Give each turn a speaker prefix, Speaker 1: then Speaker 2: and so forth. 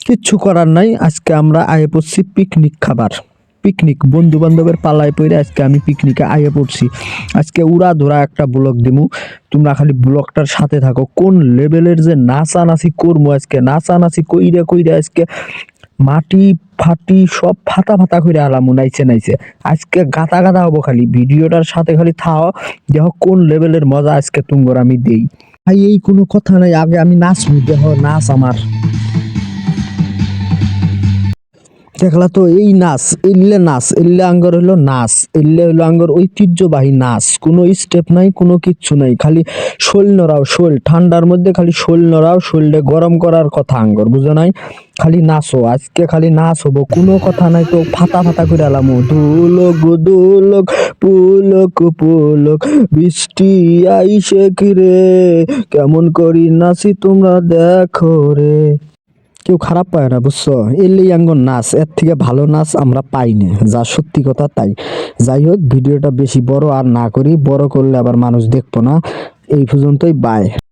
Speaker 1: কিচ্ছু করার নাই, আজকে আমরা আয়ে পড়ছি পিকনিক খাবার। পিকনিক বন্ধু বান্ধবের পালায় পড়ে আজকে আমি পিকনিকে আয়ে পড়ছি। আজকে উড়া ধরা একটা ব্লগ দিমু, তোমরা খালি ব্লগটার সাথে থাকো। কোন লেভেলের যে নাচানাচি করবো আজকে, নাচানাচি কইরা কইরা আজকে মাটি ফাটি সব ফাটা ফাটা করে আলামু নাইছে নাইছে। আজকে গাদা গাদা হবো, খালি ভিডিওটার সাথে খালি থাও, দেখো কোন লেভেলের মজা আজকে তুঙ্গর আমি দেই। ভাই এই কোনো কথা নাই, আগে আমি নাচবো, দেখো নাচ আমার। দেখলা তো এই নাচ, এল্লে নাচ, এল্লে আঙ্গর হলো নাচ, এল্লে হলো আঙ্গর ঐতিহ্যবাহী নাচ। কোনো স্টেপ নাই, কোনো কিচ্ছু নাই, খালি শোল নড়াও, শোল ঠান্ডার মধ্যে খালি শোল নড়াও, শোলটা গরম করার কথা আঙ্গর, বুঝো নাই? খালি নাচো আজকে, খালি নাচ হবো, কোনো কথা নাই তো ফাটা ফাটা করে আলামো। দুলক দুলক পুলক পুলক বৃষ্টি আইসে কিরে, কেমন করি নাচি তোমরা দেখো রে। কেউ খারাপ পায় না, বুঝছো? এলেই আঙ্গন নাচ, এর থেকে ভালো নাচ আমরা পাই না, যা সত্যি কথা তাই। যাই হোক, ভিডিওটা বেশি বড় আর না করি, বড় করলে আবার মানুষ দেখবো না। এই পর্যন্তই, বাই।